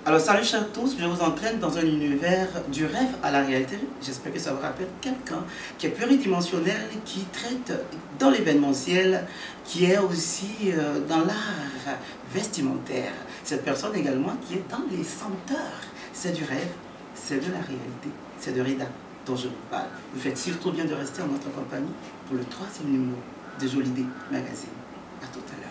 Alors salut chers tous, je vous entraîne dans un univers du rêve à la réalité. J'espère que ça vous rappelle quelqu'un qui est pluridimensionnel, qui traite dans l'événementiel, qui est aussi dans l'art vestimentaire. Cette personne également qui est dans les senteurs. C'est du rêve, c'est de la réalité, c'est de Rida dont je vous parle. Vous faites surtout bien de rester en notre compagnie pour le 3e numéro de Jolidé Magazine. À tout à l'heure.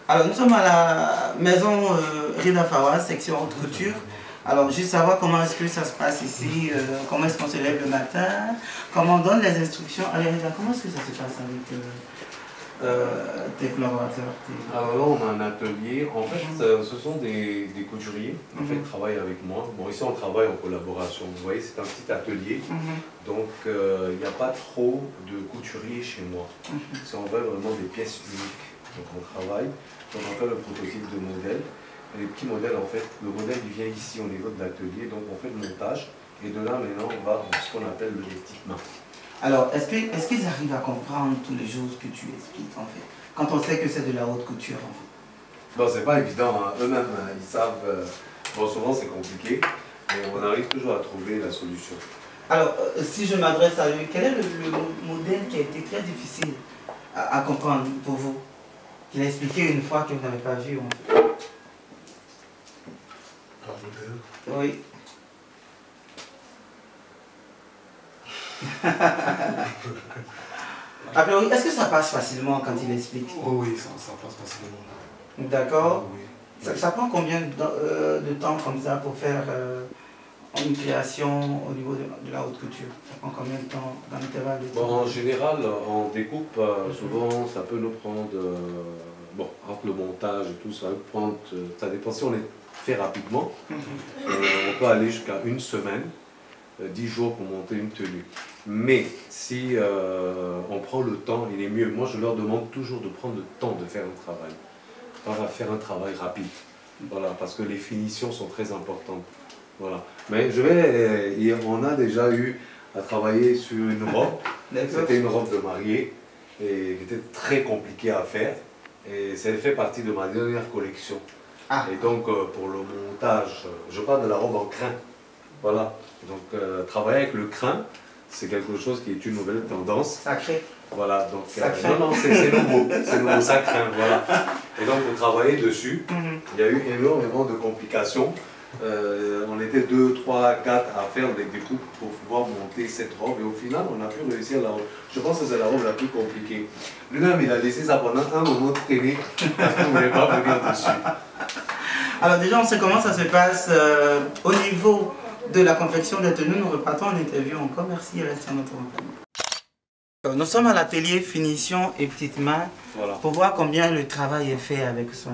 Alors nous sommes à la maison Rida Fawa, section haute couture. Alors juste savoir comment est-ce que ça se passe ici, comment est-ce qu'on se lève le matin, comment on donne les instructions. Allez Rida, comment est-ce que ça se passe avec tes collaborateurs Alors là on a un atelier, en fait ce sont des couturiers en fait, qui travaillent avec moi. Bon ici on travaille en collaboration, vous voyez c'est un petit atelier, donc il n'y a pas trop de couturiers chez moi. C'est en vrai vraiment des pièces uniques. Donc on travaille, donc on fait le prototype de modèle. Et les petits modèles, en fait, le modèle il vient ici au niveau de l'atelier, donc on fait le montage. Et de là maintenant on va dans ce qu'on appelle le équipement. Alors est-ce qu'ils arrivent à comprendre tous les choses que tu expliques en fait, quand on sait que c'est de la haute couture en fait? Bon c'est pas évident, hein. Eux-mêmes ils savent, bon souvent c'est compliqué, mais on arrive toujours à trouver la solution. Alors si je m'adresse à lui, quel est le modèle qui a été très difficile à comprendre pour vous? Il a expliqué une fois que vous n'avez pas vu. Oui. Après, est-ce que ça passe facilement quand il explique? Oh oui, ça passe facilement. D'accord. Oui. Ça prend combien de temps comme ça pour faire une création au niveau de la haute couture? Ça prend combien de temps dans l'intervalle de temps? Bon, en général, en découpe, souvent ça peut nous prendre, bon, entre le montage et tout, ça peut prendre, ça dépend si on est fait rapidement, on peut aller jusqu'à une semaine, 10 jours pour monter une tenue. Mais si on prend le temps, il est mieux. Moi je leur demande toujours de prendre le temps de faire un travail, pas faire un travail rapide, voilà, parce que les finitions sont très importantes. Voilà. Mais on a déjà eu à travailler sur une robe. C'était une robe de mariée et qui était très compliquée à faire. Et ça fait partie de ma dernière collection. Ah. Et donc pour le montage, je parle de la robe en crin. Voilà. Donc travailler avec le crin, c'est quelque chose qui est une nouvelle tendance. Sacré. Voilà. Donc non, c'est nouveau. C'est nouveau, ça crin. Voilà. Et donc pour travailler dessus, il y a eu énormément de complications. On était 2, 3, 4 à faire des découpes pour pouvoir monter cette robe et au final on a pu réussir la robe. Je pense que c'est la robe la plus compliquée. Lui-même il a laissé ça pendant un moment traîner parce qu'il ne voulait pas venir dessus. Alors déjà on sait comment ça se passe au niveau de la confection des tenues. Nous repartons en interview encore. Merci, restez à notre compagnie. Nous sommes à l'atelier finition et petites mains, voilà, pour voir combien le travail est fait avec son.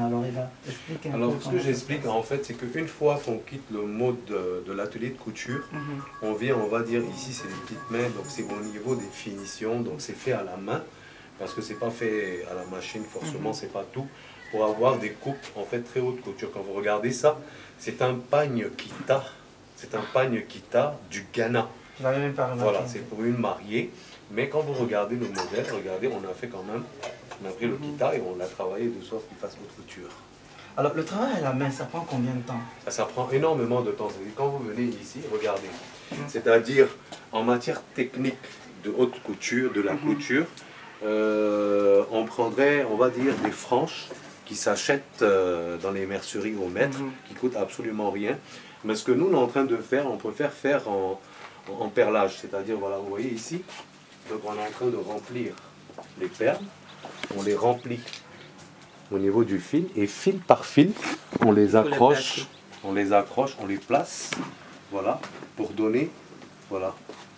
Alors ce que j'explique en fait, c'est qu'une fois qu'on quitte le mode de l'atelier de couture, on vient, on va dire ici c'est les petites mains, donc c'est au niveau des finitions, donc c'est fait à la main, parce que c'est pas fait à la machine forcément, c'est pas tout, pour avoir des coupes en fait très haute couture. Quand vous regardez ça, c'est un pagne kita, du Ghana. Même pas remarqué. Voilà, c'est pour une mariée. Mais quand vous regardez le modèle, regardez, on a fait quand même, on a pris le kita et on l'a travaillé de sorte qu'il fasse haute couture. Alors le travail à la main, ça prend combien de temps? Ça prend énormément de temps. Quand vous venez ici, regardez. C'est-à-dire, en matière technique de haute couture, de la couture, on prendrait, on va dire, des franges qui s'achètent dans les merceries au mètre, qui coûtent absolument rien. Mais ce que nous, on est en train de faire, on préfère faire en perlage. C'est-à-dire, voilà, vous voyez ici, donc on est en train de remplir les perles, on les remplit au niveau du fil, et fil par fil, on les accroche, on les place, voilà, pour donner, voilà,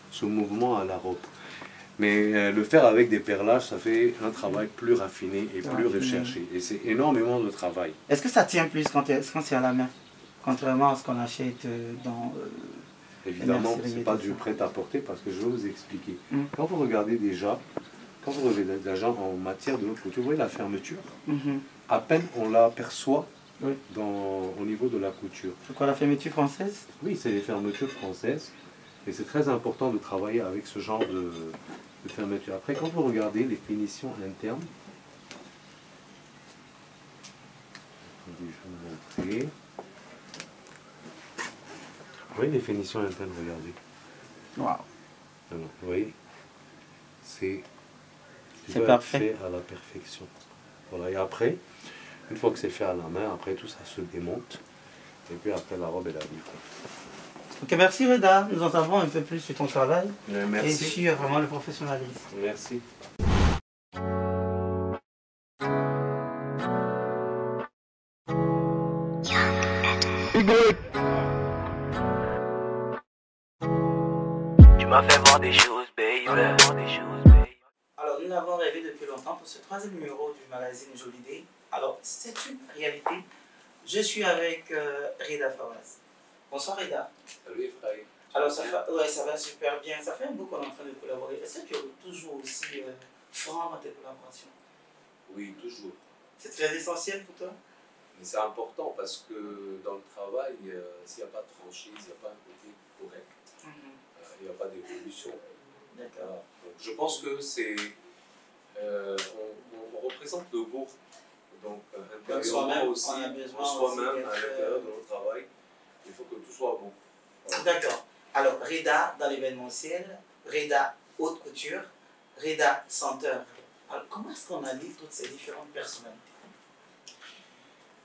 ce mouvement à la robe. Mais le faire avec des perlages, ça fait un travail plus raffiné et plus recherché. Et c'est énormément de travail. Est-ce que ça tient plus quand c'est à la main, contrairement à ce qu'on achète dans... Évidemment, ce n'est pas du prêt-à-porter parce que je vais vous expliquer. Quand vous regardez déjà, en matière de haute couture, vous voyez la fermeture, à peine on l'aperçoit au niveau de la couture. C'est quoi la fermeture française? Oui, c'est les fermetures françaises. Et c'est très important de travailler avec ce genre de fermeture. Après, quand vous regardez les finitions internes, je vais vous montrer. Vous voyez les finitions internes, regardez. Waouh. Vous voyez, c'est parfait. fait à la perfection. Voilà, et après, une fois que c'est fait à la main, après tout ça se démonte. Et puis après, la robe est la libre. Ok, merci Reda. Nous en savons un peu plus sur ton travail. Merci. Et sur vraiment le professionnalisme. Merci. Tu m'as fait voir des choses, baby. Alors, nous l'avons rêvé depuis longtemps pour ce troisième numéro du magazine Jolie Day. Alors, c'est une réalité. Je suis avec Reda Fawaz. Bonsoir Reda. Salut Efraïm. Alors, ça va super bien. Ça fait un bout qu'on est en train de collaborer. Est-ce que tu es toujours aussi franc dans tes collaborations? Oui, toujours. C'est très essentiel pour toi? Mais c'est important parce que dans le travail, s'il n'y a pas de franchise, il n'y a pas un côté correct, il n'y a pas d'évolution. D'accord. Donc, je pense que c'est... on représente le beau. Donc, intérieurement aussi, pour soi-même, à l'intérieur de notre travail, il faut que tout soit bon. Voilà. D'accord. Alors, Reda dans l'événementiel, Reda haute couture, Reda senteur. Alors, comment est-ce qu'on allie toutes ces différentes personnalités?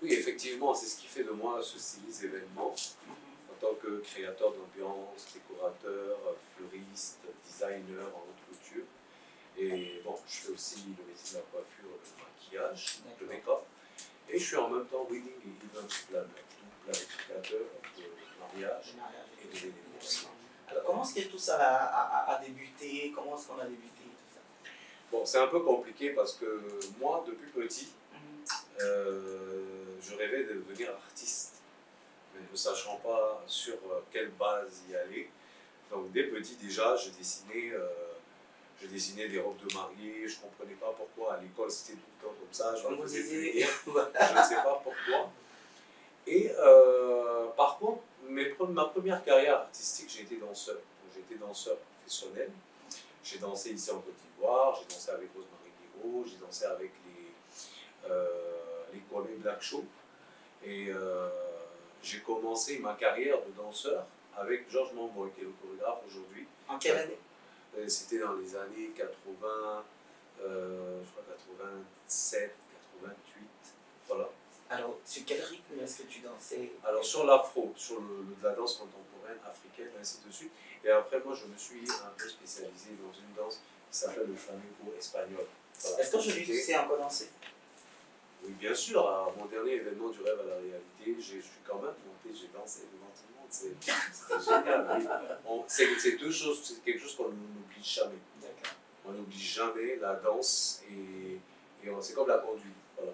Oui, effectivement, c'est ce qui fait de moi ce styliste événement. En tant que créateur d'ambiance, décorateur, fleuriste, designer en haute couture. Et bon, je fais aussi le métier de la coiffure, le maquillage, le make-up. Et je suis en même temps wedding et event planner, donc planificateur de mariage et de l'événement. Alors, comment est-ce que tout ça a débuté? Comment est-ce qu'on a débuté tout ça? Bon, c'est un peu compliqué parce que moi, depuis petit, je rêvais de devenir artiste, mais ne sachant pas sur quelle base y aller. Donc dès petit déjà, je dessinais des robes de mariée, je ne comprenais pas pourquoi à l'école c'était tout le temps comme ça, je me faisais plaisir, je ne sais pas pourquoi. Et par contre, ma première carrière artistique, j'ai été danseur. J'ai été danseur professionnel. J'ai dansé ici en Côte d'Ivoire, j'ai dansé avec Rosemary Guiraud, j'ai dansé avec les Kwame Black Show. Et j'ai commencé ma carrière de danseur avec Georges Mamboy, qui est le chorégraphe aujourd'hui. En quelle année? C'était dans les années 80, je crois 87, 88, voilà. Alors, sur quel rythme est-ce que tu dansais? Alors sur l'afro, sur la danse contemporaine africaine, ainsi de suite. Et après, moi, je me suis un peu spécialisé dans une danse qui s'appelle le flamenco espagnol. Voilà. Est-ce qu'aujourd'hui tu sais encore danser? Oui, bien sûr. À mon dernier événement du rêve à la réalité, je suis quand même monté, j'ai dansé devant tout le monde. C'était génial. Oui. C'est deux choses, c'est quelque chose qu'on n'oublie jamais. On n'oublie jamais la danse et c'est comme la conduite. Voilà.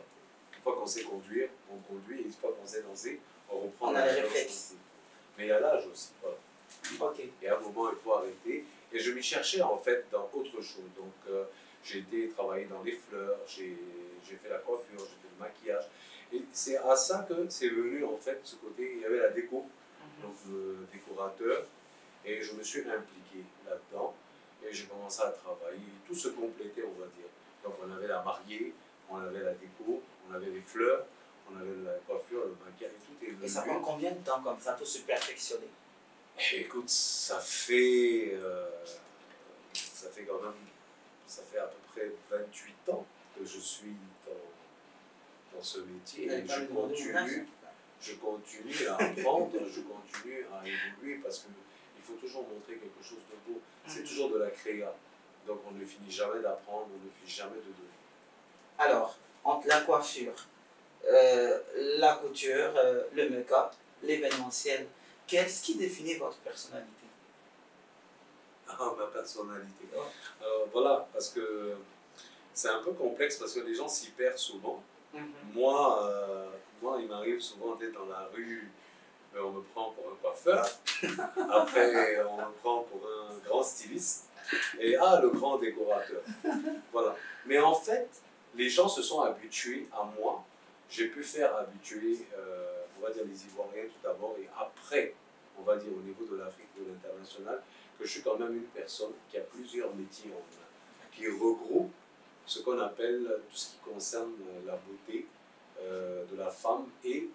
Une fois qu'on sait conduire, on conduit, et une fois qu'on sait danser, on reprend la danse. réflexe. Mais il y a l'âge aussi. Voilà. Okay. Et à un moment, il faut arrêter. Et je m'y cherchais en fait dans autre chose. Donc, j'ai été travailler dans les fleurs, j'ai fait la coiffure, j'ai fait le maquillage. Et c'est à ça que c'est venu en fait ce côté. Il y avait la déco, donc le décorateur. Et je me suis impliqué là-dedans. Et j'ai commencé à travailler. Tout se complétait, on va dire. Donc, on avait la mariée, on avait la déco, on avait les fleurs, on avait la coiffure, le maquillage, tout est venu. Et ça prend combien de temps comme ça pour se perfectionner? Écoute, ça fait quand même, ça fait à peu près 28 ans que je suis dans ce métier et je continue à apprendre, je continue à évoluer parce qu'il faut toujours montrer quelque chose de beau. C'est toujours de la créa, donc on ne finit jamais d'apprendre, on ne finit jamais de donner. Alors, entre la coiffure, la couture, le make-up, l'événementiel, qu'est-ce qui définit votre personnalité? à ma personnalité. Alors voilà, parce que c'est un peu complexe parce que les gens s'y perdent souvent. Moi, il m'arrive souvent d'être dans la rue, on me prend pour un coiffeur, après on me prend pour un grand styliste, et le grand décorateur. Voilà. Mais en fait, les gens se sont habitués à moi. J'ai pu faire habituer, on va dire, les Ivoiriens tout d'abord, et après, on va dire au niveau de l'Afrique, de l'international, que je suis quand même une personne qui a plusieurs métiers en main, qui regroupe ce qu'on appelle tout ce qui concerne la beauté de la femme et,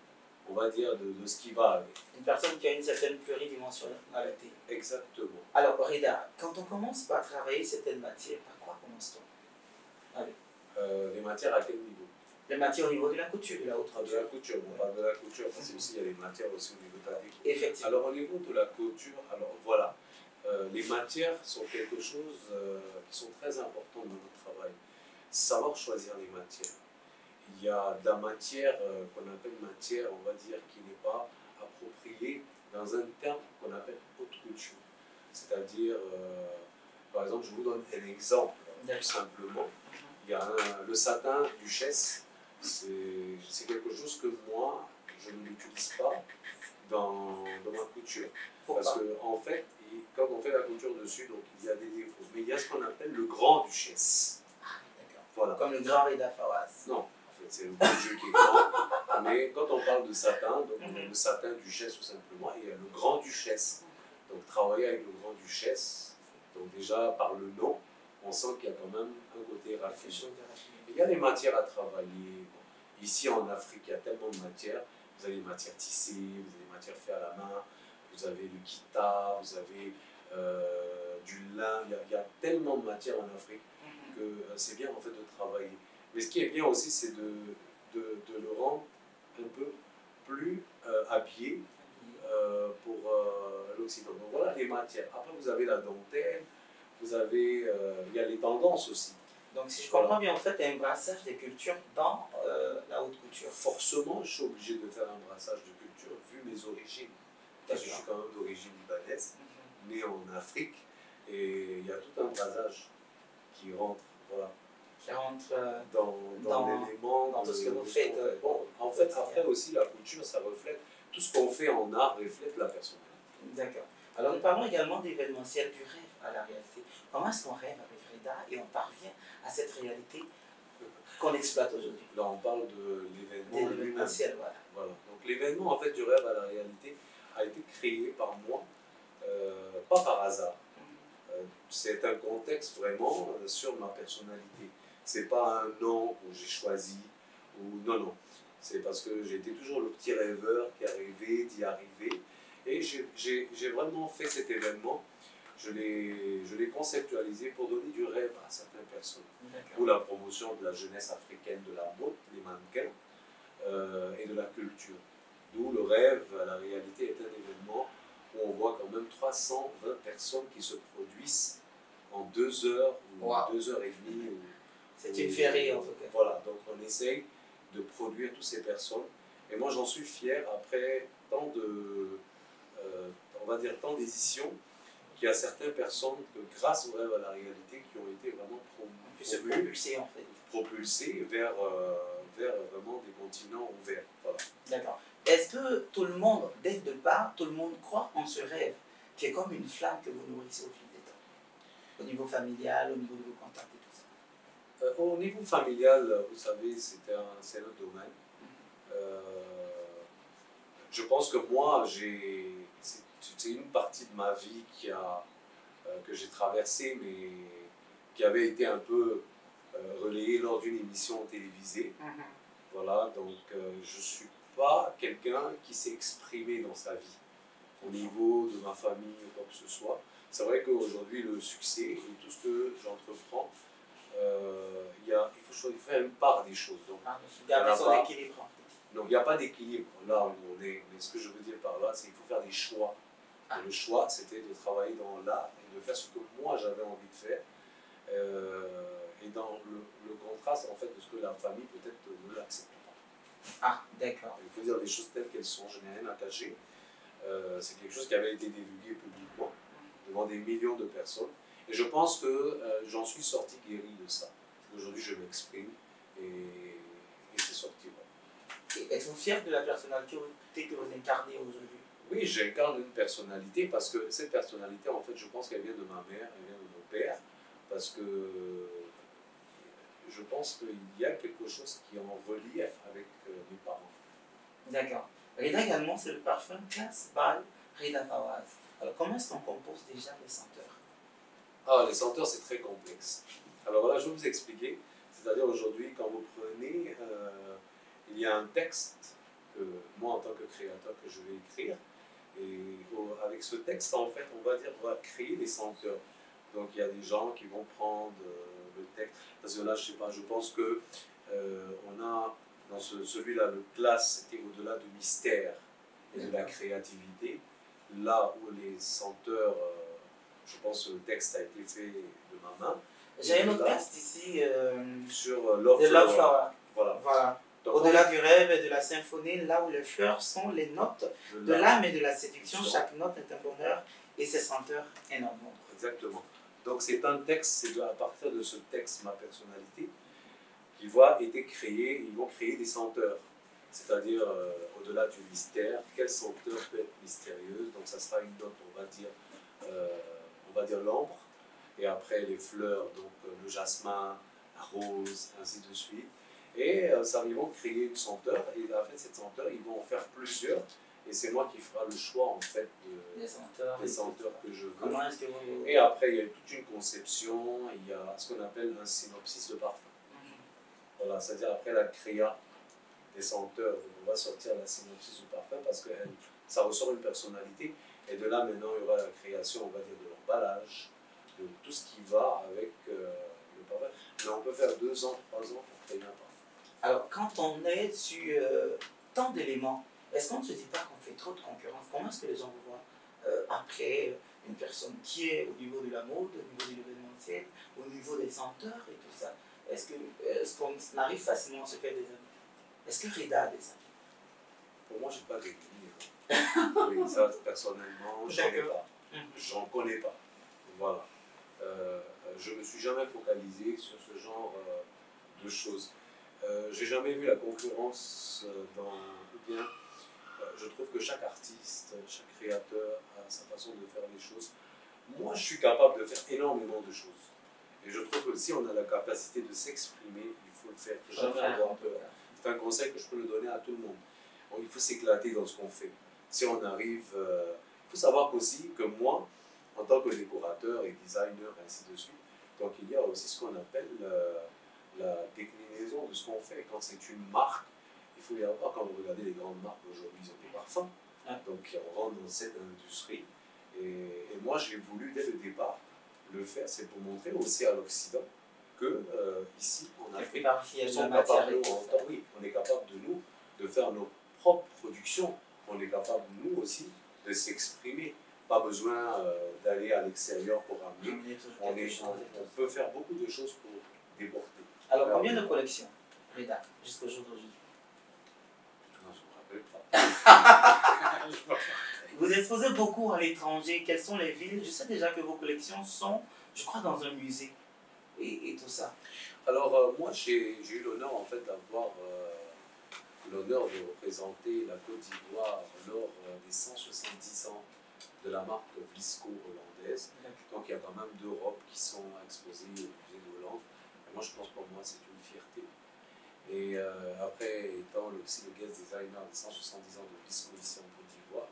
on va dire, de ce qui va avec. Une personne qui a une certaine pluridimensionnalité. Exactement. Alors, Reda, quand on commence par travailler certaines matières, par quoi commence-t-on? Les matières à quel niveau? Les matières au niveau de la couture, de la haute couture. De la couture, on parle de la couture, parce qu'il y a les matières aussi au niveau de la déco. Effectivement. Alors, au niveau de la couture, alors voilà, les matières sont quelque chose qui sont très importantes dans notre travail. Savoir choisir les matières. Il y a de la matière qu'on appelle matière, on va dire, qui n'est pas appropriée dans un terme qu'on appelle haute couture. C'est-à-dire, par exemple, je vous donne un exemple, tout simplement. Il y a le satin duchesse, c'est quelque chose que moi, je ne l'utilise pas dans ma couture. Parce qu'en fait, quand on fait la couture dessus, donc il y a des défauts. Mais il y a ce qu'on appelle le grand duchesse. Voilà. Comme le grand Reda Fawaz. Non, en fait, c'est le bon Dieu qui est grand. Mais quand on parle de satin, donc on a le satin duchesse tout simplement, et il y a le grand duchesse. Donc travailler avec le grand duchesse, donc déjà par le nom, on sent qu'il y a quand même un côté raffiné. Il y a les matières à travailler. Bon, ici en Afrique, il y a tellement de matières. Vous avez des matières tissées, vous avez des matières faites à la main, vous avez du kita, vous avez du lin. Il y a tellement de matières en Afrique que c'est bien en fait de travailler. Mais ce qui est bien aussi, c'est de le rendre un peu plus habillé pour l'Occident. Donc voilà les matières. Après, vous avez la dentelle, vous avez, il y a les tendances aussi. Donc si je comprends bien, en fait, il y a un brassage des cultures dans la haute couture. Forcément, je suis obligé de faire un brassage de culture vu mes origines. Parce que je suis quand même d'origine libanaise, né en Afrique, et il y a tout un brassage qui rentre, voilà. Qui rentre dans l'élément, dans tout ce que vous faites. Bon, en fait, après aussi, la couture, ça reflète, tout ce qu'on fait en art reflète la personnalité. D'accord. Alors nous parlons également d'événementiel, du rêve à la réalité. Comment est-ce qu'on rêve avec Reda et on parvient à cette réalité qu'on exploite aujourd'hui? Là, on parle de l'événement. L'événementiel, voilà. Voilà. Donc l'événement, en fait, du rêve à la réalité a été créé par moi, pas par hasard. C'est un contexte vraiment sur ma personnalité. C'est pas un nom où j'ai choisi, ou non. C'est parce que j'étais toujours le petit rêveur qui a rêvé d'y arriver. Et j'ai vraiment fait cet événement, je l'ai conceptualisé pour donner du rêve à certaines personnes. Pour la promotion de la jeunesse africaine, de la mode, les mannequins et de la culture. D'où le rêve à la réalité est un événement où on voit quand même 320 personnes qui se produisent en 2 heures ou 2 heures et demie. C'est une féerie en tout cas. Voilà, donc on essaye de produire toutes ces personnes. Et moi j'en suis fier après tant de, on va dire tant d'éditions, qu'il y a certaines personnes que grâce au rêve à la réalité qui ont été vraiment propulsées en fait. Propulsées vers vraiment des continents ouverts. Voilà. D'accord. Est-ce que tout le monde, dès le départ, tout le monde croit en ce rêve qui est comme une flamme que vous nourrissez au fil des temps? Au niveau familial, au niveau de vos contacts et tout ça? Au niveau familial, vous savez, c'est un domaine. Je pense que moi, c'est une partie de ma vie que j'ai traversée, mais qui avait été un peu relayée lors d'une émission télévisée. Voilà, donc je ne suis pas quelqu'un qui s'est exprimé dans sa vie, au niveau de ma famille ou quoi que ce soit. C'est vrai qu'aujourd'hui, le succès et tout ce que j'entreprends, il faut faire une part des choses. Donc, il y a son équilibre. Donc il n'y a pas d'équilibre là où on est. Mais ce que je veux dire par là, c'est qu'il faut faire des choix. Et le choix, c'était de travailler dans l'art et de faire ce que moi j'avais envie de faire. Et dans le contraste en fait de ce que la famille peut-être ne l'accepte pas. Ah, d'accord. Il faut dire les choses telles qu'elles sont, je n'ai rien à cacher. C'est quelque chose qui avait été divulgué publiquement. devant des millions de personnes. Et je pense que j'en suis sorti guéri de ça. Aujourd'hui, je m'exprime et c'est sorti. Et êtes-vous fier de la personnalité que vous incarnez aujourd'hui? Oui, j'incarne une personnalité parce que cette personnalité, en fait, je pense qu'elle vient de ma mère, elle vient de mon père, parce que je pense qu'il y a quelque chose qui est en relief avec mes parents. D'accord. Rida également, c'est le parfum Class by Rida Fawaz. Alors, comment est-ce qu'on compose déjà les senteurs? Ah, les senteurs, c'est très complexe. Alors là, je vais vous expliquer. C'est-à-dire aujourd'hui, quand vous prenez, il y a un texte que moi, en tant que créateur, que je vais écrire. Et avec ce texte, en fait, on va créer des senteurs. Donc il y a des gens qui vont prendre le texte. Parce que là, je sais pas, je pense que on a dans celui-là, le classe, c'était au-delà du mystère et de la créativité. Là où les senteurs, je pense que le texte a été fait de ma main. J'ai un autre texte ici sur de Love Flower. Voilà. Au-delà du rêve et de la symphonie, là où les fleurs sont les notes de l'âme et de la séduction, chaque note est un bonheur et ses senteurs un amour. Exactement. Donc c'est un texte, c'est à partir de ce texte, ma personnalité, qui va être créé, ils vont créer des senteurs. C'est-à-dire, au-delà du mystère, quelle senteur peut être mystérieuse? Donc ça sera une note, on va dire l'ambre, et après les fleurs, donc le jasmin, la rose, ainsi de suite. Et ils vont créer une senteur, et en fait cette senteur, ils vont en faire plusieurs, et c'est moi qui fera le choix en fait des senteurs que je veux. Comment est-ce que vous... Et après il y a toute une conception, il y a ce qu'on appelle un synopsis de parfum. Voilà, c'est-à-dire après la créa des senteurs, on va sortir la synopsis du parfum parce que ça ressort une personnalité, et de là maintenant il y aura la création, on va dire, de l'emballage, de tout ce qui va avec le parfum. Mais on peut faire 2 ans, 3 ans pour créer un parfum. Alors, quand on est sur tant d'éléments, est-ce qu'on ne se dit pas qu'on fait trop de concurrence? Comment est-ce que les gens vous voient après une personne qui est au niveau de la mode, au niveau de l'événementiel, au niveau des senteurs et tout ça? Est-ce qu'on arrive facilement à se faire des amis? Est-ce que Rida a des amis? Pour moi, je n'ai pas de oui, ça, personnellement, j'en ai pas. J'en connais pas. Voilà. Je ne me suis jamais focalisé sur ce genre de choses. J'ai jamais vu la concurrence ou bien je trouve que chaque artiste, chaque créateur a sa façon de faire les choses. Moi, je suis capable de faire énormément de choses. Et je trouve que si on a la capacité de s'exprimer, il faut le faire. Il ne faut jamais avoir peur. C'est un conseil que je peux le donner à tout le monde. Bon, il faut s'éclater dans ce qu'on fait. Si on arrive... il faut savoir aussi que moi, en tant que décorateur et designer, ainsi de suite, donc il y a aussi ce qu'on appelle la déclinaison de ce qu'on fait. Quand c'est une marque, il faut y avoir, quand vous regardez les grandes marques aujourd'hui, ils ont des parfums. Donc on rentre dans cette industrie. Et moi, j'ai voulu, dès le départ, le faire. C'est pour montrer aussi à l'Occident que ici, en Afrique, on est capable de nous, de faire nos propres productions. On est capable, nous aussi, de s'exprimer. Pas besoin d'aller à l'extérieur pour ramener. On peut faire beaucoup de choses pour déporter. Alors, combien de collections, Rida, jusqu'au jour d'aujourd'hui? Je ne me rappelle pas. Vous exposez beaucoup à l'étranger. Quelles sont les villes? Je sais déjà que vos collections sont, je crois, dans un musée et tout ça. Alors, moi, j'ai eu l'honneur, en fait, d'avoir l'honneur de représenter la Côte d'Ivoire lors des 170 ans de la marque Vlisco hollandaise. Donc il y a quand même d'Europe qui sont exposées au musée de Hollande. Et moi je pense pour moi c'est une fierté. Et après étant aussi le guest designer des 170 ans de Vlisco ici en Côte d'Ivoire,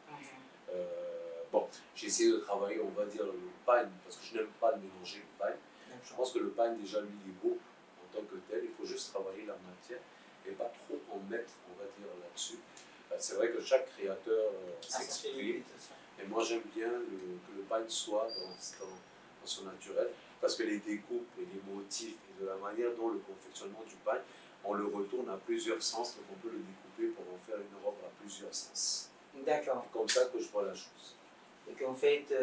bon, j'ai essayé de travailler, on va dire, le pagne, parce que je n'aime pas le mélanger, le pagne. Je pense que le pagne déjà lui il est beau en tant que tel, il faut juste travailler la matière et pas trop en mettre, on va dire, là-dessus. C'est vrai que chaque créateur s'exprime. Et moi, j'aime bien que le pagne soit dans son naturel, parce que les découpes et les motifs et de la manière dont le confectionnement du pagne, on le retourne à plusieurs sens, donc on peut le découper pour en faire une robe à plusieurs sens. D'accord. C'est comme ça que je vois la chose. Et que vous faites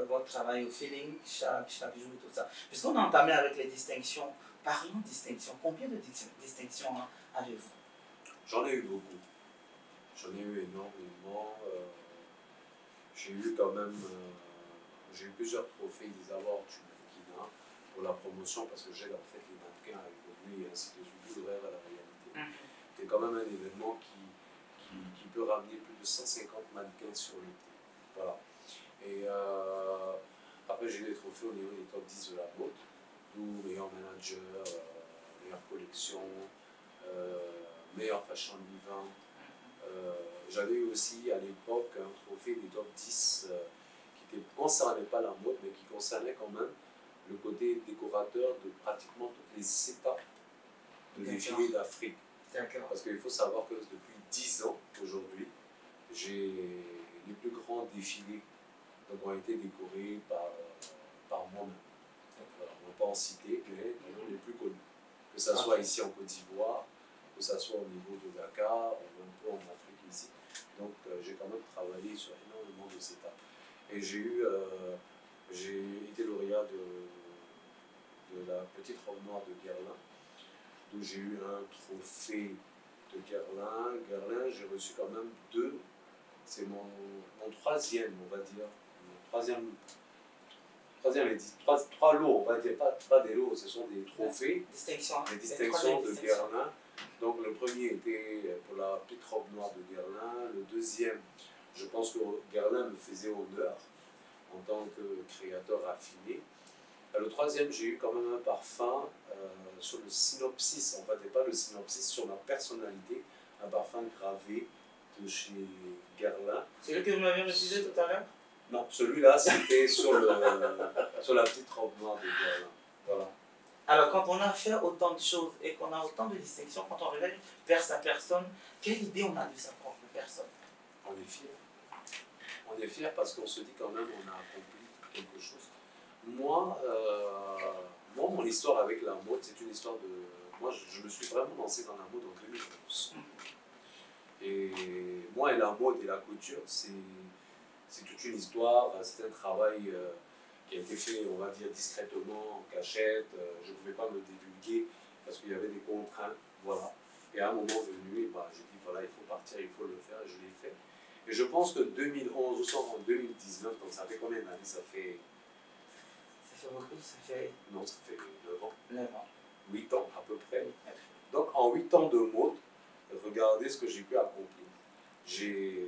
votre travail au feeling chaque jour et tout ça. Puisqu'on a entamé avec les distinctions, parlons de distinctions. Combien de distinctions avez-vous? J'en ai eu beaucoup. J'en ai eu énormément. J'ai eu quand même j'ai eu plusieurs trophées des awards du mannequinat pour la promotion parce que j'aide en fait les mannequins à évoluer et ainsi de suite, du rêve à la réalité. C'est quand même un événement qui peut ramener plus de 150 mannequins sur l'été. Voilà. Et après, j'ai eu des trophées au niveau des top 10 de la mode, d'où meilleur manager, meilleure collection, meilleur fashion vivant. J'avais eu aussi à l'époque un trophée des top 10 qui ne concernait pas la mode, mais qui concernait quand même le côté décorateur de pratiquement toutes les étapes de défilé d'Afrique. Parce qu'il faut savoir que depuis 10 ans aujourd'hui, j'ai les plus grands défilés donc, ont été décorés par moi-même. Voilà, on ne va pas en citer, mais les plus connus. Que ce soit ici en Côte d'Ivoire, que ce soit au niveau de Dakar, ou un peu en Afrique ici. Donc j'ai quand même travaillé sur énormément de ces étapes. Et j'ai été lauréat de la petite robe noire de Guerlain, d'où j'ai eu un trophée de Guerlain. Guerlain, j'ai reçu quand même 2. C'est mon troisième, on va dire. Mon trois lots, on va dire, pas des lots, ce sont des trophées, des distinctions de Guerlain. Donc le premier était pour la petite robe noire de Guerlain. Le deuxième, je pense que Guerlain me faisait honneur en tant que créateur affiné. Le troisième, j'ai eu quand même un parfum sur le synopsis, en fait, et pas le synopsis, sur ma personnalité, un parfum gravé de chez Guerlain. C'est le que vous m'avez refusé tout à l'heure? Non, celui-là, c'était sur la petite robe noire de Guerlain. Voilà. Alors, quand on a fait autant de choses et qu'on a autant de distinctions, quand on regarde vers sa personne, quelle idée on a de sa propre personne? On est fier. On est fier parce qu'on se dit quand même on a accompli quelque chose. Moi, mon histoire avec la mode, c'est une histoire de... Moi, je me suis vraiment lancé dans la mode en 2011. Et moi et la mode et la couture, c'est toute une histoire, c'est un travail qui a été fait, on va dire, discrètement, en cachette. Je ne pouvais pas me divulguer parce qu'il y avait des contraintes, voilà. Et à un moment venu, j'ai dit, voilà, il faut partir, il faut le faire, et je l'ai fait. Et je pense que 2011, nous sommes en 2019, donc ça fait combien d'années? Ça fait beaucoup, ça fait... Non, ça fait 9 ans. 9 ans. 8 ans à peu près. Donc en 8 ans de mode, regardez ce que j'ai pu accomplir. Je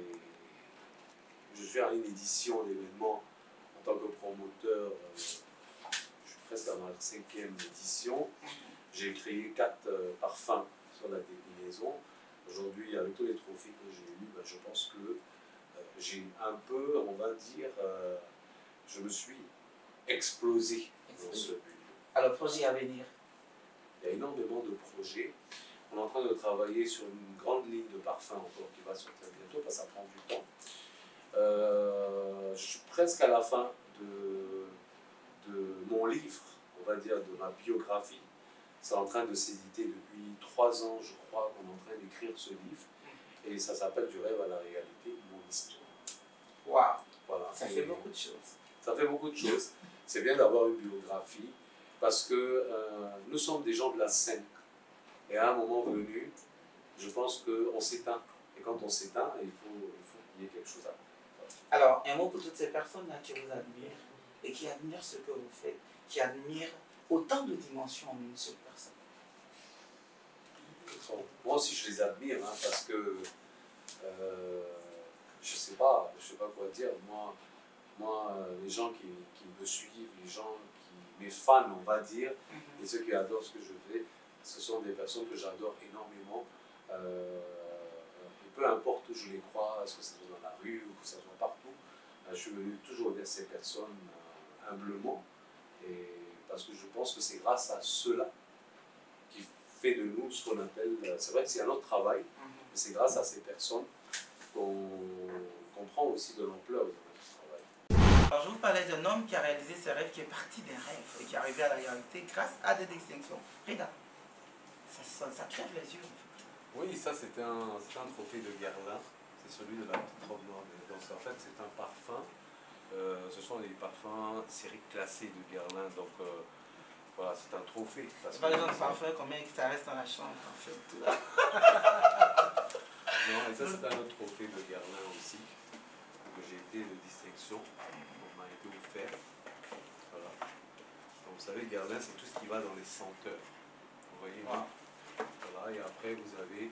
suis à une édition d'événements en tant que promoteur, je suis presque à ma 5e édition. J'ai créé 4 parfums sur la déclinaison. Aujourd'hui, avec tous les trophées que j'ai eus, je pense que j'ai un peu, on va dire, je me suis explosé dans ce but. Alors, projet à venir? Il y a énormément de projets. On est en train de travailler sur une grande ligne de parfums encore qui va sortir bientôt, parce que ça prend du temps. Je suis presque à la fin de mon livre, on va dire, de ma biographie. C'est en train de s'éditer depuis 3 ans, je crois, qu'on est en train d'écrire ce livre. Et ça s'appelle Du rêve à la réalité, mon histoire. Waouh! Voilà. Ça fait beaucoup de choses. Ça fait beaucoup de choses. C'est bien d'avoir une biographie parce que nous sommes des gens de la scène. Et à un moment venu, je pense qu'on s'éteint. Et quand on s'éteint, il faut qu'il y ait quelque chose à faire. Alors, un mot pour toutes ces personnes-là qui vous admirent et qui admirent ce que vous faites, qui admirent autant de dimensions en une seule personne. Bon, moi aussi, je les admire parce que je sais pas quoi dire. Moi, les gens qui me suivent, les gens mes fans, on va dire, et ceux qui adorent ce que je fais, ce sont des personnes que j'adore énormément. Et peu importe où je les crois, est-ce que ça soit dans la rue ou que ça soit partout, je suis venu toujours vers ces personnes humblement. Et parce que je pense que c'est grâce à cela qui fait de nous ce qu'on appelle... C'est vrai que c'est un autre travail, mais c'est grâce à ces personnes qu'on prend aussi de l'ampleur de notre travail. Alors je vous parlais d'un homme qui a réalisé ses rêves, qui est parti des rêves et qui est arrivé à la réalité grâce à des distinctions. Reda, ça crève les yeux. Oui, ça c'était un trophée de Guerlain, c'est celui de la petite robe noire. Donc en fait c'est un parfum, ce sont des parfums série classée de Guerlain, donc voilà, c'est un trophée. C'est pas les gens de parfum, combien ça reste dans la chambre en fait. Non, et ça c'est un autre trophée de Guerlain aussi, que j'ai été de distinction, on m'a été offert. Voilà. Donc, vous savez, Guerlain, c'est tout ce qui va dans les senteurs. Vous voyez, Wow. voilà, et après, vous avez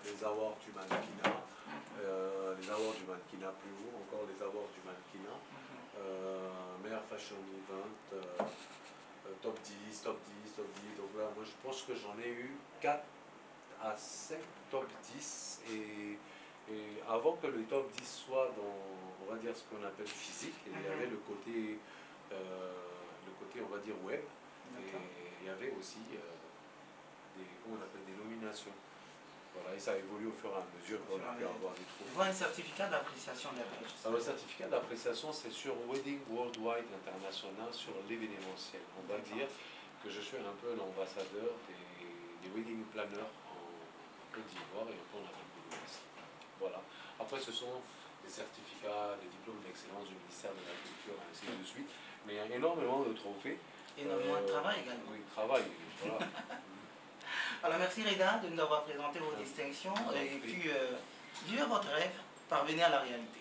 les awards du mannequinat, les awards du mannequinat plus haut, encore les awards du mannequinat, meilleur fashion event, top 10, top 10, top 10. Donc là, moi, je pense que j'en ai eu 4 à 5 top 10 et avant que le top 10 soit dans, on va dire, ce qu'on appelle physique, il y avait le côté, on va dire, web, et il y avait aussi comment on appelle, des nominations. Voilà, et ça évolue au fur et à mesure qu'on a pu avoir des trophées. Je vois un certificat d'appréciation derrière. Alors, le certificat d'appréciation, c'est sur Wedding Worldwide International, sur l'événementiel. On va dire que je suis un peu l'ambassadeur des wedding planners en Côte d'Ivoire et un peu en Afrique de l'Ouest. Voilà. Après, ce sont des certificats, des diplômes d'excellence du ministère de la Culture, ainsi de suite. Mais il y a énormément de trophées. Énormément de travail également. Oui, travail, voilà. Alors merci Reda de nous avoir présenté vos distinctions et puis vivez votre rêve, parvenez à la réalité.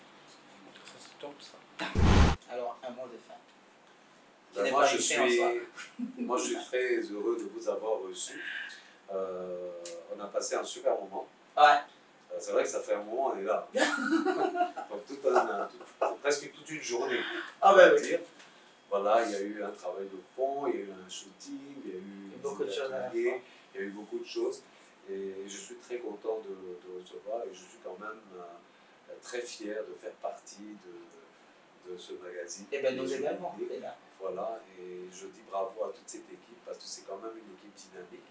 Ça c'est top ça. Alors un mot de fin. Ben, moi je suis très heureux de vous avoir reçu. On a passé un super moment. Ouais. C'est vrai que ça fait un moment on est là. Donc presque toute une journée. Ah on va ben dire. Voilà, il y a eu un travail de fond, il y a eu un shooting, il y a eu beaucoup de choses à la fois. il y a eu beaucoup de choses. Et je suis très content de recevoir et je suis quand même très fier de faire partie de ce magazine. Et bien nous également. Voilà, et je dis bravo à toute cette équipe parce que c'est quand même une équipe dynamique.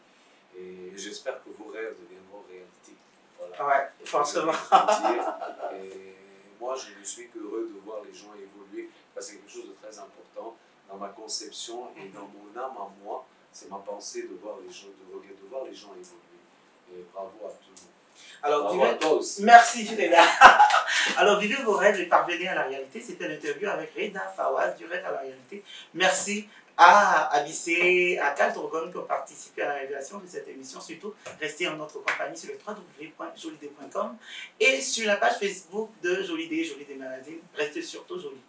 Et j'espère que vos rêves deviendront réalité. Voilà. Ouais, forcément. Et moi, je ne suis qu'heureux de voir les gens évoluer parce que c'est quelque chose de très important dans ma conception et dans mon âme à moi. C'est ma pensée de voir les gens, de voir les gens évoluer. Et bravo à tout le monde. Alors, bravo à toi aussi. Merci Reda. Alors, vivez vos rêves et parvenez à la réalité. C'était l'interview avec Reda Fawaz du Rêve à la réalité. Merci à Abissé, à Kaltrogon qui ont participé à la réalisation de cette émission. Surtout, restez en notre compagnie sur le www.jolidé.com et sur la page Facebook de Jolidé Magazine. Restez surtout jolis.